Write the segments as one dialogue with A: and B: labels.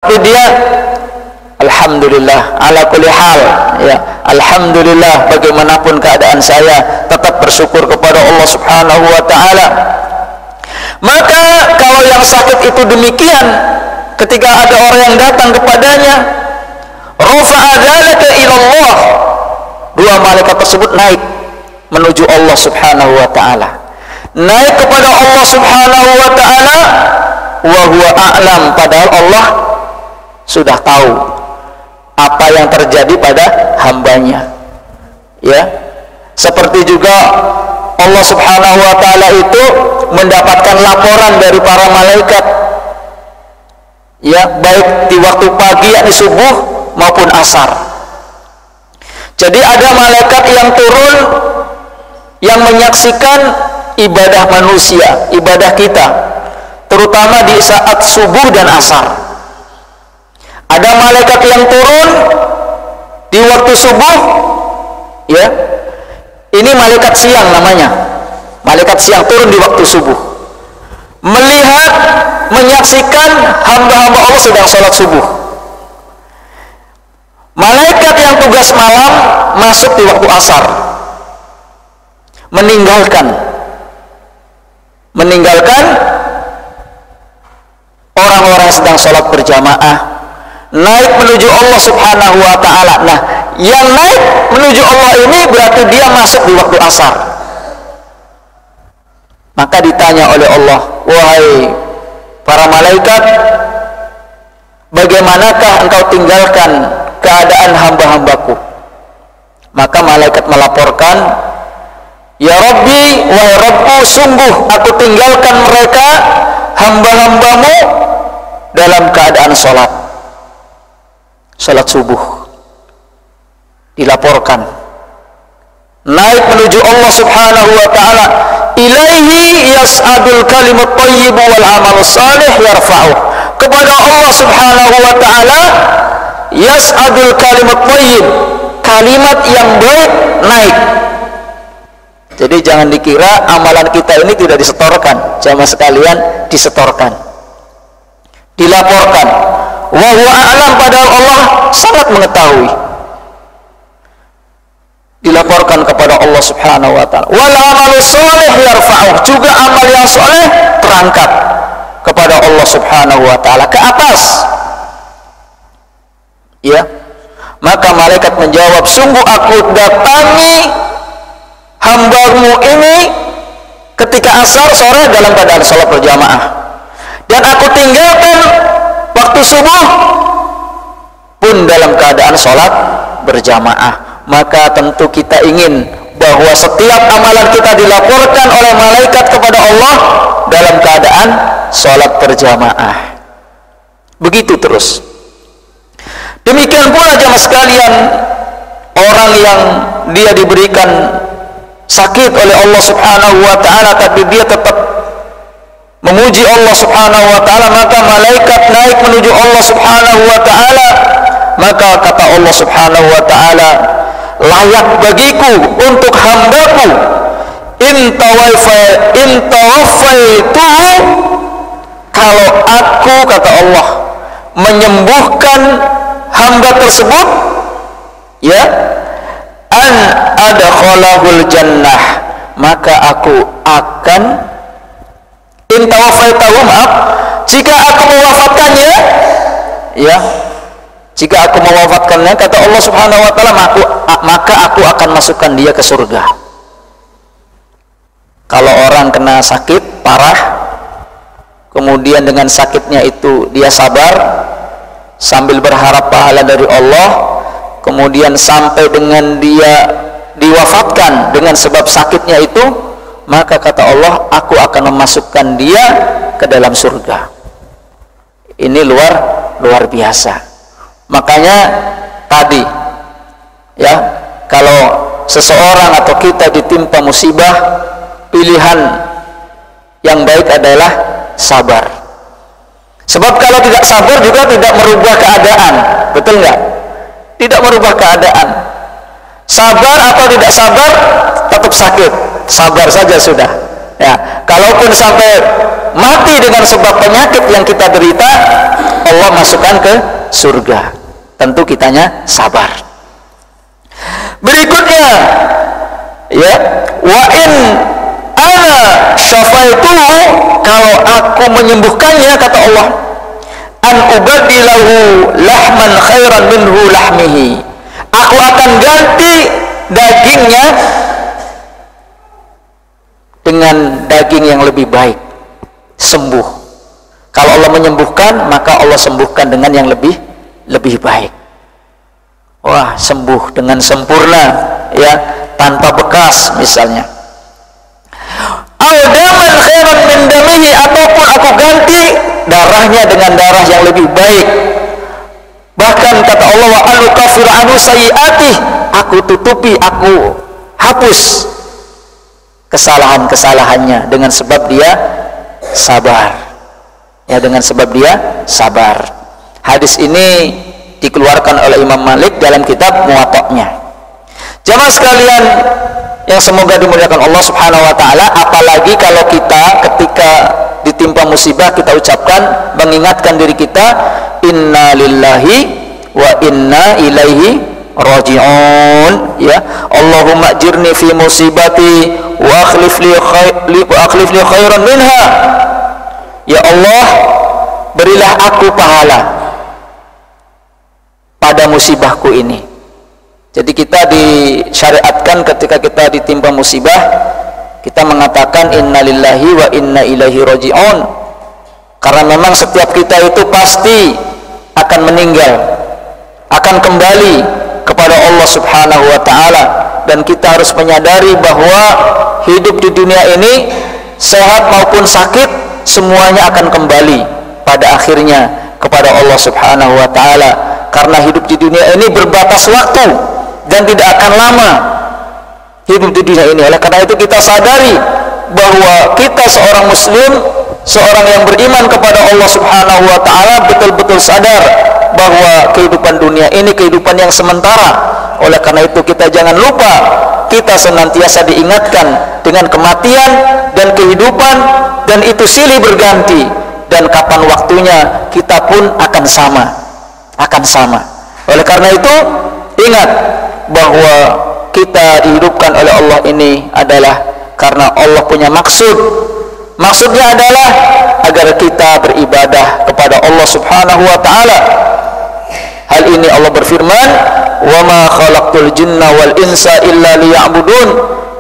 A: tapi dia alhamdulillah ala kulli hal, ya, alhamdulillah bagaimanapun keadaan saya tetap bersyukur kepada Allah Subhanahu wa taala. Maka kalau yang sakit itu demikian, ketika ada orang yang datang kepadanya, rafa'a dzalika ila Allah, dua malaikat tersebut naik menuju Allah Subhanahu wa taala, naik kepada Allah Subhanahu wa taala, wa huwa a'lam, padahal Allah sudah tahu apa yang terjadi pada hambanya, ya. Seperti juga Allah Subhanahu wa taala itu mendapatkan laporan dari para malaikat, ya, baik di waktu pagi yakni subuh maupun asar. Jadi ada malaikat yang turun yang menyaksikan ibadah manusia, ibadah kita, terutama di saat subuh dan asar. Ada malaikat yang turun di waktu subuh, ya, ini malaikat siang namanya, malaikat siang turun di waktu subuh, melihat, menyaksikan hamba-hamba Allah sedang sholat subuh. Malaikat yang tugas malam masuk di waktu asar, meninggalkan orang-orang yang sedang sholat berjamaah, naik menuju Allah Subhanahu wa ta'ala. Nah, yang naik menuju Allah ini berarti dia masuk di waktu asar. Maka ditanya oleh Allah, wahai para malaikat, bagaimanakah engkau tinggalkan keadaan hamba-hambaku? Maka malaikat melaporkan, ya Rabbi, wahai Rabbku, sungguh aku tinggalkan mereka, hamba-hambamu, dalam keadaan sholat subuh. Dilaporkan, naik menuju Allah Subhanahu wa ta'ala, ilaihi yas'adul kalimut thayyib wal amalus salih yarfa'uh. Kepada Allah Subhanahu wa ta'ala yas'adul kalimut thayyib, kalimat yang baik naik. Jadi jangan dikira amalan kita ini tidak disetorkan, jamaah sekalian, disetorkan, dilaporkan. Wa huwa a'lam, padahal Allah sangat mengetahui. Dilaporkan kepada Allah Subhanahu wa ta'ala. Wal amalus shalih yarfa'uh, juga amal yang soleh terangkat kepada Allah Subhanahu wa ta'ala ke atas, ya. Maka malaikat menjawab, sungguh aku datangi hambamu ini ketika asar sore dalam keadaan sholat berjamaah, dan aku tinggalkan waktu subuh pun dalam keadaan sholat berjamaah. Maka tentu kita ingin bahwa setiap amalan kita dilaporkan oleh malaikat kepada Allah dalam keadaan sholat berjamaah. Begitu terus. Demikian pula jamaah sekalian, orang yang dia diberikan sakit oleh Allah Subhanahu wa ta'ala, tapi dia tetap memuji Allah Subhanahu wa ta'ala, maka malaikat naik menuju Allah Subhanahu wa ta'ala. Maka kata Allah Subhanahu wa ta'ala, layak bagiku untuk hambaku in tawafaituhu, kalau aku, kata Allah, menyembuhkan hamba tersebut, ya, an adkhalahul jannah, maka aku akan in tawafaitahu, maaf, jika aku mewafatkannya, ya, jika aku mewafatkannya, kata Allah Subhanahu wa ta'ala, maka aku akan masukkan dia ke surga. Kalau orang kena sakit parah, kemudian dengan sakitnya itu dia sabar sambil berharap pahala dari Allah, kemudian sampai dengan dia diwafatkan dengan sebab sakitnya itu, maka kata Allah, aku akan memasukkan dia ke dalam surga. Ini luar biasa. Makanya tadi, ya, kalau seseorang atau kita ditimpa musibah, pilihan yang baik adalah sabar. Sebab kalau tidak sabar juga tidak merubah keadaan, betul nggak? Tidak merubah keadaan. Sabar atau tidak sabar tetap sakit, sabar saja sudah, Ya, kalaupun sampai mati dengan sebab penyakit yang kita derita, Allah masukkan ke surga. Tentu kitanya sabar. Berikutnya, ya, wa in ana syafaituhu, kalau aku menyembuhkannya, kata Allah, an ubadilahu lahman khairan minhu lahmihi, aku akan ganti dagingnya dengan daging yang lebih baik. Sembuh. Kalau Allah menyembuhkan, maka Allah sembuhkan dengan yang lebih baik. Wah, sembuh dengan sempurna, ya, tanpa bekas misalnya. Al-daman khairan min damihi, ataupun aku ganti darahnya dengan darah yang lebih baik. Bahkan kata Allah, wa anukaffir anhu sayyi'atih, aku tutupi, aku hapus kesalahan-kesalahannya dengan sebab dia sabar. Ya, dengan sebab dia sabar. Hadis ini dikeluarkan oleh Imam Malik dalam kitab Muwatta'nya. Jamaah sekalian yang semoga dimuliakan Allah Subhanahu wa taala, apalagi kalau kita ketika ditimpa musibah kita ucapkan, mengingatkan diri kita, inna lillahi wa inna ilaihi raji'un, ya. Allahumma ajirni fi musibati wa akhlif li khairan minha. Ya Allah, berilah aku pahala pada musibahku ini. Jadi kita disyariatkan ketika kita ditimpa musibah, kita mengatakan innalillahi wa inna ilaihi raji'un, karena memang setiap kita itu pasti akan meninggal, akan kembali kepada Allah Subhanahu wa ta'ala. Dan kita harus menyadari bahwa hidup di dunia ini, sehat maupun sakit, semuanya akan kembali pada akhirnya kepada Allah Subhanahu wa ta'ala. Karena hidup di dunia ini berbatas waktu dan tidak akan lama hidup di dunia ini. Oleh karena itu kita sadari bahwa kita seorang muslim, seorang yang beriman kepada Allah Subhanahu wa ta'ala, betul-betul sadar bahwa kehidupan dunia ini kehidupan yang sementara. Oleh karena itu kita jangan lupa, kita senantiasa diingatkan dengan kematian dan kehidupan, dan itu silih berganti, dan kapan waktunya kita pun akan sama. Oleh karena itu ingat bahwa kita dihidupkan oleh Allah ini adalah karena Allah punya maksud. Maksudnya adalah agar kita beribadah kepada Allah Subhanahu wa ta'ala. Hal ini Allah berfirman, wa ma khalaqtul jinna wal insa illa liya'budun,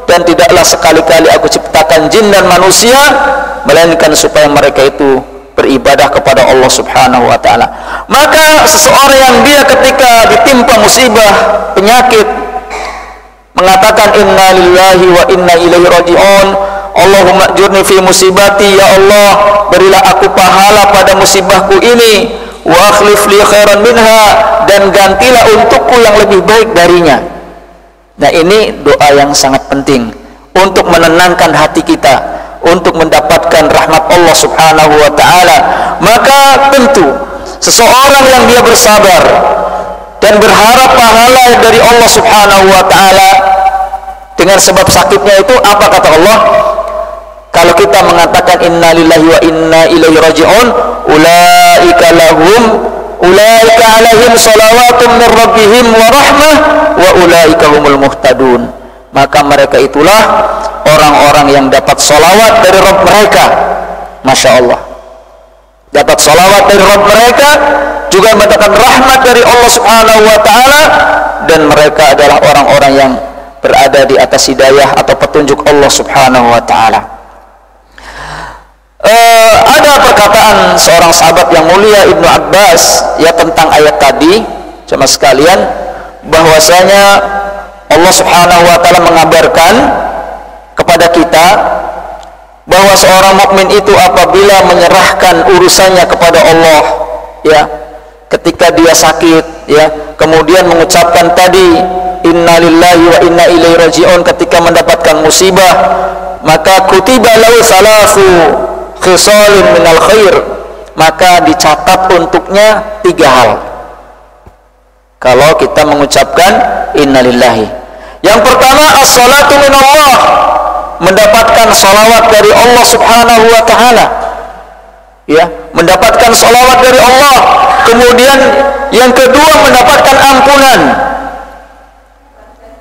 A: dan tidaklah sekali-kali aku ciptakan jin dan manusia melainkan supaya mereka itu beribadah kepada Allah Subhanahu wa ta'ala. Maka seseorang yang dia ketika ditimpa musibah, penyakit, mengatakan inna lillahi wa inna ilaihi raji'un, Allahumma ajurni fi musibati, ya Allah, berilah aku pahala pada musibahku ini, wa akhlif li khairan minha, dan gantilah untukku yang lebih baik darinya. Nah, ini doa yang sangat penting untuk menenangkan hati kita, untuk mendapatkan rahmat Allah Subhanahu wa ta'ala. Maka tentu seseorang yang dia bersabar dan berharap pahala dari Allah Subhanahu wa ta'ala dengan sebab sakitnya itu, apa kata Allah? Kalau kita mengatakan inna lillahi wa inna ilaihi raji'un, ulaika alaihim salawatun min rabbihim wa rahmah wa ulaika humul muhtadun, maka mereka itulah orang-orang yang dapat salawat dari Rabb mereka. Masya Allah, dapat salawat dari Rabb mereka, juga mendapatkan rahmat dari Allah Subhanahu wa ta'ala, dan mereka adalah orang-orang yang berada di atas hidayah atau petunjuk Allah Subhanahu wa ta'ala. Ada perkataan seorang sahabat yang mulia, Ibnu Abbas, ya, tentang ayat tadi, jemaah sekalian, bahwasanya Allah Subhanahu wa ta'ala mengabarkan kepada kita bahwa seorang mukmin itu apabila menyerahkan urusannya kepada Allah, ya, ketika dia sakit, ya, kemudian mengucapkan tadi inna lillahi wa inna ilaihi raji'un ketika mendapatkan musibah, maka kutiba lahu salasu khisalin minal khair, maka dicatat untuknya 3 hal kalau kita mengucapkan innalillahi. Yang pertama, as-salatu minallah, mendapatkan salawat dari Allah Subhanahu wa taala. Ya, mendapatkan salawat dari Allah. Kemudian yang kedua mendapatkan ampunan.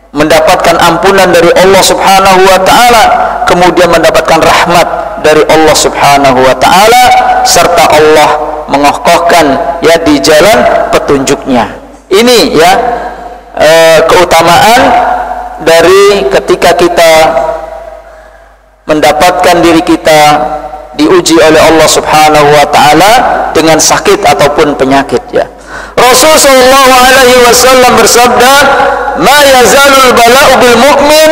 A: Mendapatkan ampunan dari Allah Subhanahu wa taala, kemudian mendapatkan rahmat dari Allah Subhanahu wa taala, serta Allah mengokohkan ya di jalan petunjuknya. Ini ya keutamaan dari ketika kita mendapatkan diri kita diuji oleh Allah Subhanahu wa taala dengan sakit ataupun penyakit ya. Rasul sallallahu alaihi wasallam bersabda, "Ma yazalul bala'u bil mu'min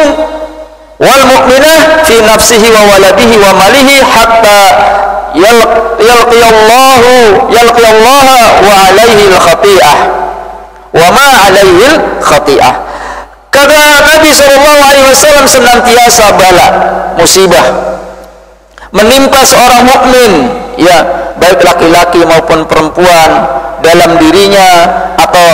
A: wal mu'minah fi nafsihi wa waladihi wa malihi hatta yalqiyallaha wa alaihi al-khati'ah wa ma alaihi al-khati'ah." Kata Nabi sallallahu alaihi wasallam, senantiasa bala, musibah menimpa seorang mukmin ya, baik laki-laki maupun perempuan, dalam dirinya atau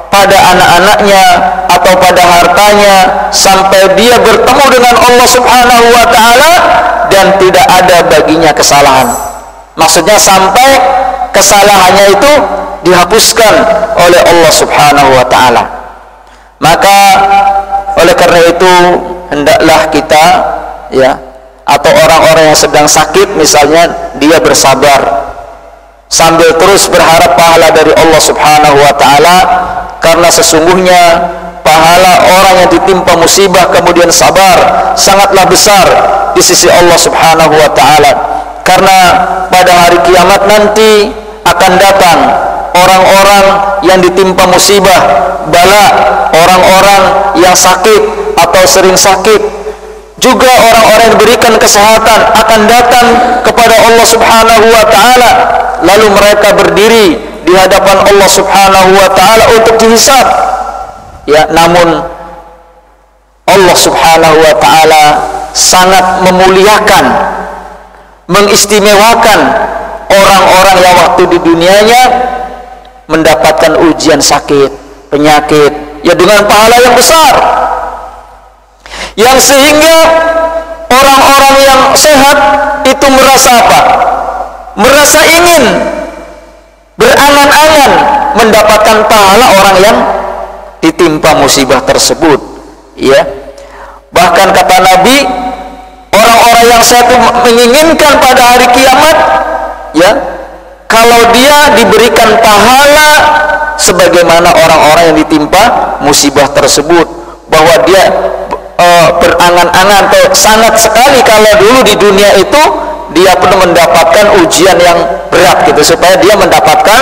A: pada anak-anaknya atau pada hartanya, sampai dia bertemu dengan Allah Subhanahu wa taala dan tidak ada baginya kesalahan. Maksudnya sampai kesalahannya itu dihapuskan oleh Allah Subhanahu wa taala. Maka oleh karena itu hendaklah kita ya, atau orang-orang yang sedang sakit misalnya, dia bersabar sambil terus berharap pahala dari Allah Subhanahu wa taala, karena sesungguhnya pahala orang yang ditimpa musibah kemudian sabar sangatlah besar di sisi Allah Subhanahu wa taala. Karena pada hari kiamat nanti akan datang orang-orang yang ditimpa musibah, bala, orang-orang yang sakit atau sering sakit, juga orang-orang yang diberikan kesehatan akan datang kepada Allah Subhanahu wa taala, lalu mereka berdiri di hadapan Allah Subhanahu wa taala untuk dihisab. Ya, namun Allah Subhanahu wa taala sangat memuliakan, mengistimewakan orang-orang yang waktu di dunianya mendapatkan ujian sakit, penyakit, ya dengan pahala yang besar, yang sehingga orang-orang yang sehat itu merasa apa? Merasa ingin, berangan-angan mendapatkan pahala orang yang ditimpa musibah tersebut. Ya, bahkan kata Nabi, orang-orang yang sehat menginginkan pada hari kiamat, ya, kalau dia diberikan pahala sebagaimana orang-orang yang ditimpa musibah tersebut, bahwa dia berangan-angan atau sangat sekali kalau dulu di dunia itu dia perlu mendapatkan ujian yang berat gitu, supaya dia mendapatkan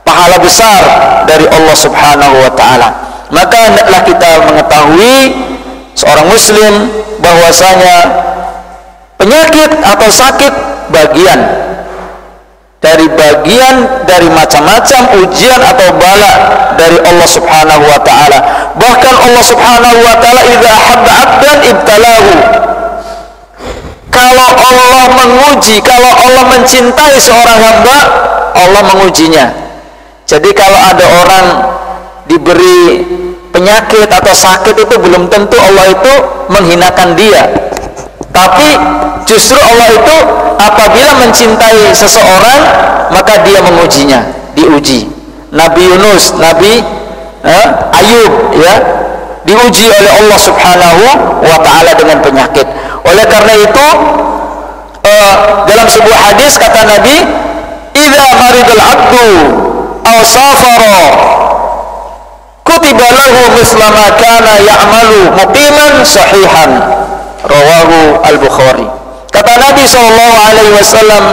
A: pahala besar dari Allah Subhanahu wa taala. Maka hendaklah kita mengetahui seorang muslim bahwasanya penyakit atau sakit bagian dari macam-macam ujian atau bala dari Allah Subhanahu wa taala. Bahkan Allah Subhanahu wa taala idza ahabba 'abdan ibtalahu. Kalau Allah menguji, kalau Allah mencintai seorang hamba, Allah mengujinya. Jadi kalau ada orang diberi penyakit atau sakit, itu belum tentu Allah itu menghinakan dia, tapi justru Allah itu apabila mencintai seseorang maka dia mengujinya, diuji. Nabi Yunus, Nabi Ayub ya, diuji oleh Allah Subhanahu wa taala dengan penyakit. Oleh karena itu dalam sebuah hadis kata Nabi, idza maridul 'abdu aw safara kutiba lahu misla ma kana ya'malu muqiman sahihan, rawahu al-Bukhari. Kata Nabi sallallahu alaihi wasallam,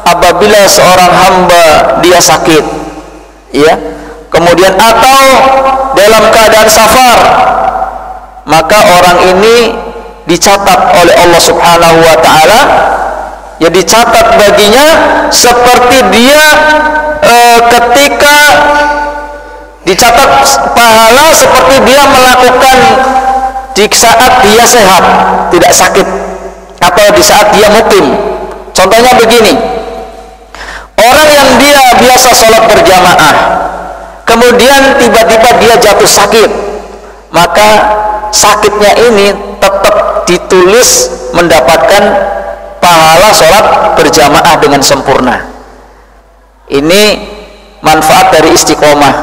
A: apabila seorang hamba dia sakit ya, kemudian atau dalam keadaan safar, maka orang ini dicatat oleh Allah Subhanahu wa taala, ya dicatat baginya seperti dia ketika dicatat pahala seperti dia melakukan di saat dia sehat, tidak sakit, atau di saat dia mukim. Contohnya begini, orang yang dia biasa sholat berjamaah, kemudian tiba-tiba dia jatuh sakit, maka sakitnya ini tetap ditulis mendapatkan pahala sholat berjamaah dengan sempurna. Ini manfaat dari istiqomah.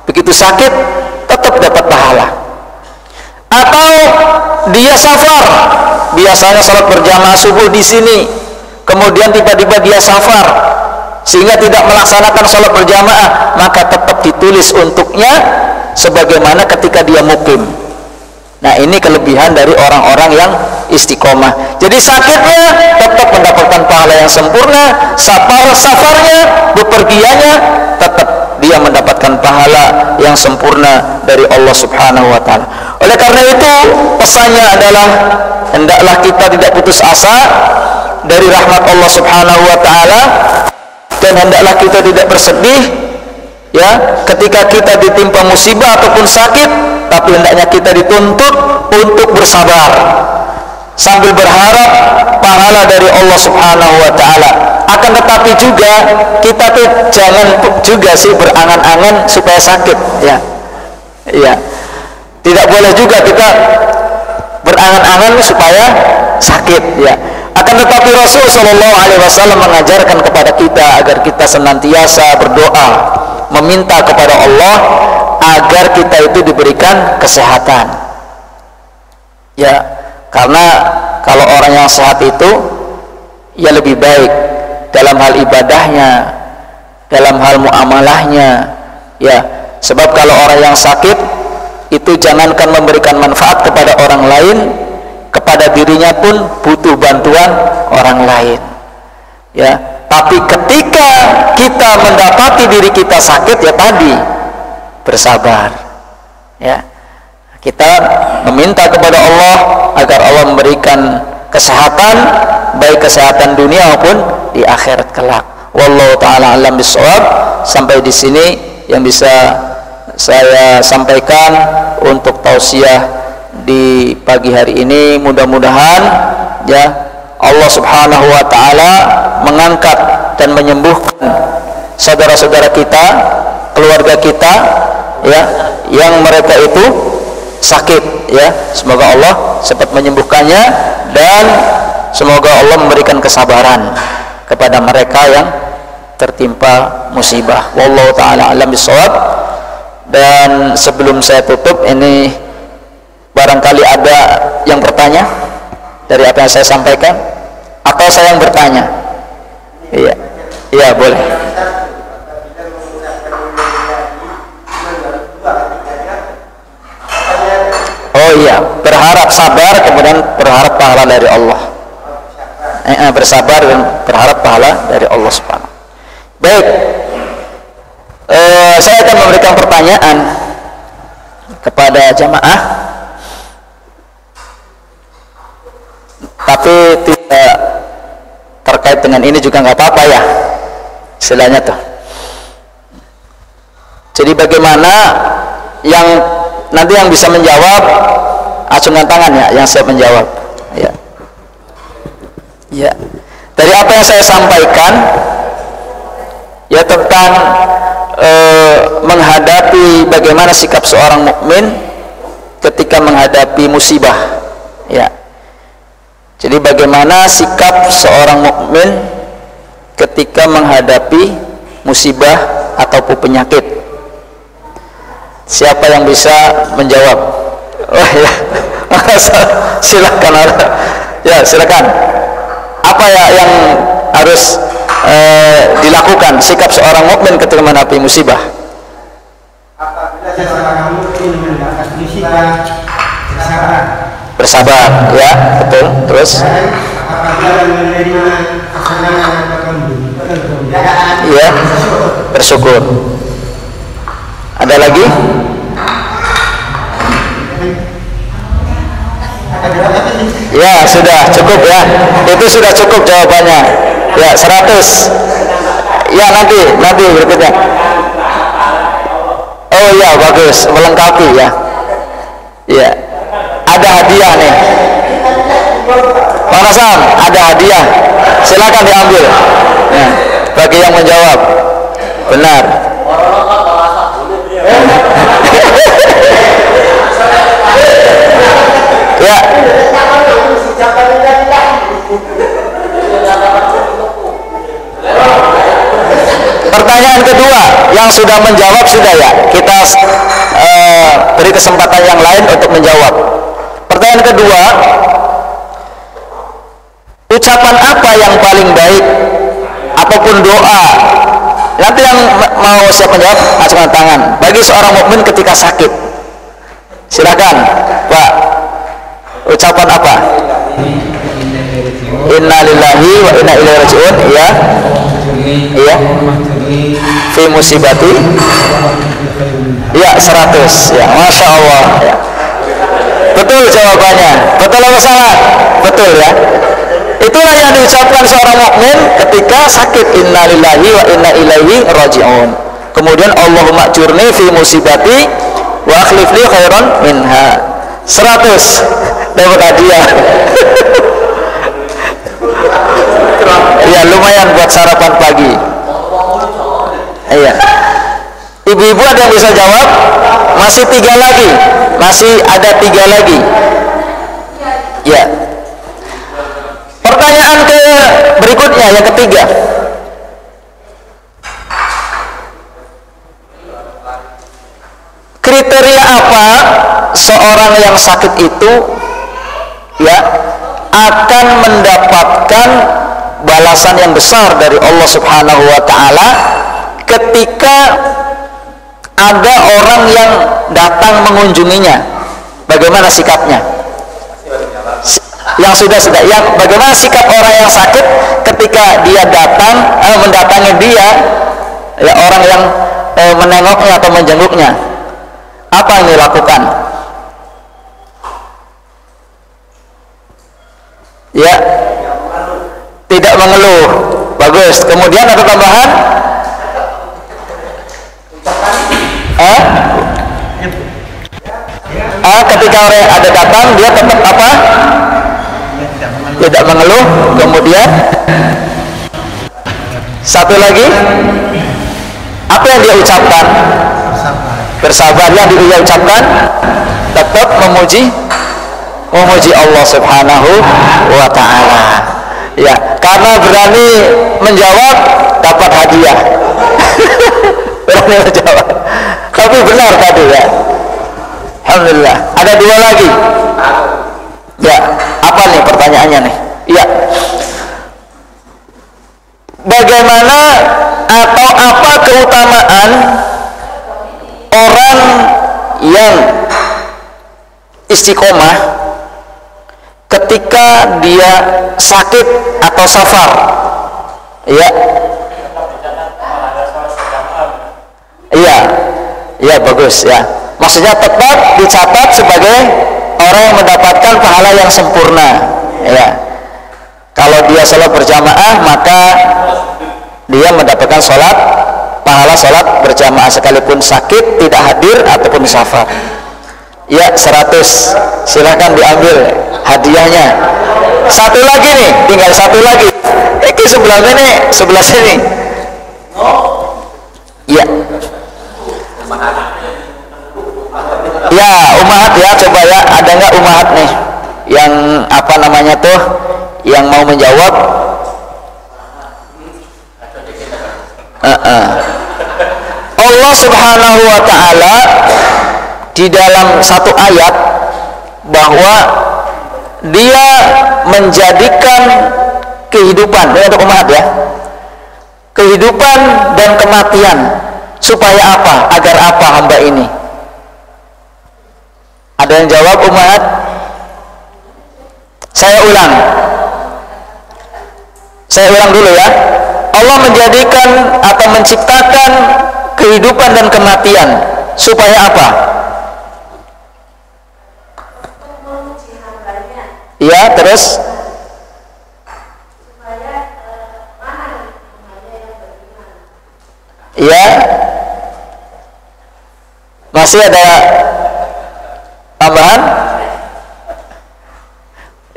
A: Begitu sakit tetap dapat pahala. Atau dia safar, biasanya sholat berjamaah subuh di sini, kemudian tiba-tiba dia safar sehingga tidak melaksanakan sholat berjamaah, maka tetap ditulis untuknya sebagaimana ketika dia mukim. Nah, ini kelebihan dari orang-orang yang istiqomah. Jadi sakitnya tetap mendapatkan pahala yang sempurna, safarnya, bepergiannya tetap dia mendapatkan pahala yang sempurna dari Allah Subhanahu wa taala. Oleh karena itu, pesannya adalah hendaklah kita tidak putus asa dari rahmat Allah Subhanahu wa taala, dan hendaklah kita tidak bersedih ya ketika kita ditimpa musibah ataupun sakit, tapi hendaknya kita dituntut untuk bersabar sambil berharap pahala dari Allah Subhanahu wa taala. Akan tetapi juga kita tuh jangan juga sih berangan-angan supaya sakit ya. Iya. Tidak boleh juga kita berangan-angan supaya sakit ya. Akan tetapi Rasul Shallallahu Alaihi Wasallam mengajarkan kepada kita agar kita senantiasa berdoa meminta kepada Allah agar kita itu diberikan kesehatan ya, karena kalau orang yang sehat itu ya lebih baik dalam hal ibadahnya, dalam hal muamalahnya ya. Sebab kalau orang yang sakit itu jangankan memberikan manfaat kepada orang lain, kepada dirinya pun butuh bantuan orang lain ya. Tapi ketika kita mendapati diri kita sakit, ya tadi bersabar ya. Kita meminta kepada Allah agar Allah memberikan kesehatan, baik kesehatan dunia maupun di akhirat kelak. Wallahu taala alam bisawab. Sampai di sini yang bisa saya sampaikan untuk tausiah di pagi hari ini. Mudah-mudahan ya Allah Subhanahu wa taala mengangkat dan menyembuhkan saudara-saudara kita, keluarga kita ya, yang mereka itu sakit ya. Semoga Allah cepat menyembuhkannya dan semoga Allah memberikan kesabaran kepada mereka yang tertimpa musibah. Wallahu taala alam bisawab. Dan sebelum saya tutup ini, barangkali ada yang bertanya dari apa yang saya sampaikan, atau saya yang bertanya? Iya, iya boleh. Oh iya, berharap sabar kemudian berharap pahala dari Allah. Bersabar dan berharap pahala dari Allah Subhanahu. Baik, saya akan memberikan pertanyaan kepada jamaah, tapi tidak terkait dengan ini juga nggak apa-apa ya, istilahnya tuh. Jadi bagaimana yang nanti yang bisa menjawab acungkan tangan ya, yang siap menjawab ya. Ya, dari apa yang saya sampaikan ya tentang menghadapi bagaimana sikap seorang mukmin ketika menghadapi musibah ya. Jadi bagaimana sikap seorang mukmin ketika menghadapi musibah ataupun penyakit. Siapa yang bisa menjawab? Oh ya, silakan ya, silakan. Apa ya yang harus dilakukan sikap seorang mukmin ketika menghadapi musibah?
B: Apabila seorang mukmin mendapat musibah,
A: bersabar ya, betul. Terus
B: apabila menerima kesenangan atau kegembiraan,
A: iya, bersyukur. Ada lagi? Ya sudah cukup ya, itu sudah cukup jawabannya ya, 100 ya. Nanti berikutnya. Oh iya, bagus, melengkapi ya. Ya, ada hadiah nih Pak Hasan, ada hadiah, silakan diambil ya, bagi yang menjawab benar. Yang sudah menjawab sudah ya, kita beri kesempatan yang lain untuk menjawab. Pertanyaan kedua, ucapan apa yang paling baik ataupun doa? Nanti yang mau siap menjawab acungkan tangan. Bagi seorang mukmin ketika sakit, silakan Pak. Ucapan apa? Inna lillahi wa inna ilaihi raji'un. Iya. Iya. Fi musibati. Iya 100. Ya, masya Allah. Ya. Betul jawabannya. Betul atau salah? Betul ya. Itulah yang diucapkan seorang mukmin ketika sakit. Inna lillahi wa inna ilaihi raji'un. Kemudian Allahumma ajurni fi musibati wa akhlif li khairan minha. 100 dapat hadiah. Ya lumayan buat sarapan pagi. Iya. Ibu-ibu ada yang bisa jawab? Masih 3 lagi. Masih ada 3 lagi. Ya. Pertanyaan berikutnya yang ketiga. Kriteria apa seorang yang sakit itu ya akan mendapatkan balasan yang besar dari Allah Subhanahu wa taala ketika ada orang yang datang mengunjunginya? Bagaimana sikapnya? Yang sudah yang bagaimana sikap orang yang sakit ketika dia datang mendatangi dia ya, orang yang menengoknya atau menjenguknya? Apa yang dilakukan? Ya, tidak mengeluh. Bagus. Kemudian ada tambahan? Ketika orang ada datang dia tetap apa? Tidak mengeluh. Kemudian satu lagi, apa yang dia ucapkan? Bersabar. Yang dia ucapkan tetap memuji Allah Subhanahu wa ta'ala. Ya, karena berani menjawab dapat hadiah. Berani menjawab. Tapi benar tadi ya. Alhamdulillah. Ada 2 lagi. Ya, apa nih pertanyaannya nih? Iya. Bagaimana atau apa keutamaan orang yang istiqomah ketika dia sakit atau safar? Iya. Iya. Iya, bagus ya. Maksudnya tetap dicatat sebagai orang yang mendapatkan pahala yang sempurna. Ya. Kalau dia sholat berjamaah, maka dia mendapatkan pahala sholat berjamaah sekalipun sakit, tidak hadir ataupun safar. Ya, 100. Silahkan diambil hadiahnya. 1 lagi nih, tinggal 1 lagi. Ini sebelah sini. Ya. Ya, umahat ya, coba ya, ada nggak umahat nih yang apa namanya tuh yang mau menjawab? Allah Subhanahu wa ta'ala di dalam satu ayat bahwa dia menjadikan kehidupan, ini untuk umat ya, kehidupan dan kematian supaya apa? Agar apa hamba ini? Ada yang jawab umat? Saya ulang dulu ya. Allah menjadikan atau menciptakan kehidupan dan kematian supaya apa? Ya, terus ya, masih ada tambahan?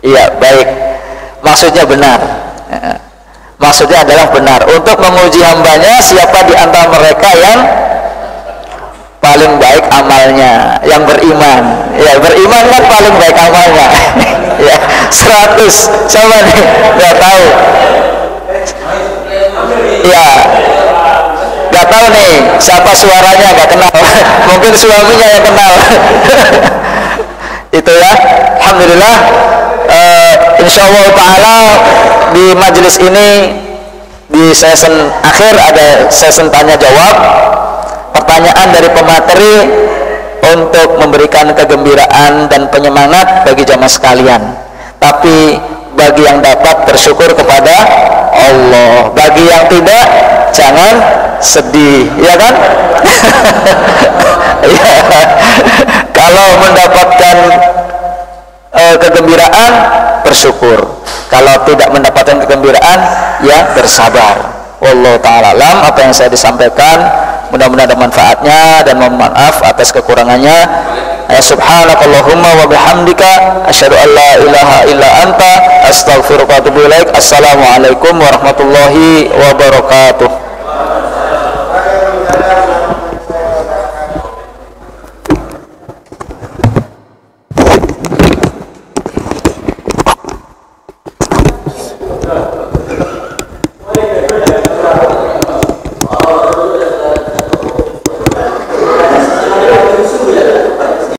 A: Iya, baik. Maksudnya benar. Maksudnya adalah benar. Untuk menguji hambanya, siapa di antara mereka yang paling baik amalnya, yang beriman. Ya, beriman kan paling baik amalnya. Ya, 100. Coba nih, nggak tahu. Ya, nggak tahu nih siapa suaranya, nggak kenal. Mungkin suaminya yang kenal. Itu ya. Alhamdulillah. Insyaallah taala di majelis ini di session akhir ada session tanya jawab, pertanyaan dari pemateri untuk memberikan kegembiraan dan penyemangat bagi jamaah sekalian. Tapi bagi yang dapat bersyukur kepada Allah, bagi yang tidak jangan sedih, ya kan? Ya. Kalau mendapatkan kegembiraan bersyukur, kalau tidak mendapatkan kegembiraan ya bersabar. Wallahu ta'ala alam. Apa yang saya disampaikan mudah-mudahan ada manfaatnya dan mohon maaf atas kekurangannya. Subhanakallahumma wa bihamdika asyhadu an la ilaha illa anta astaghfiruka wa atubu ilaik. Assalamualaikum warahmatullahi wabarakatuh.
B: Betul.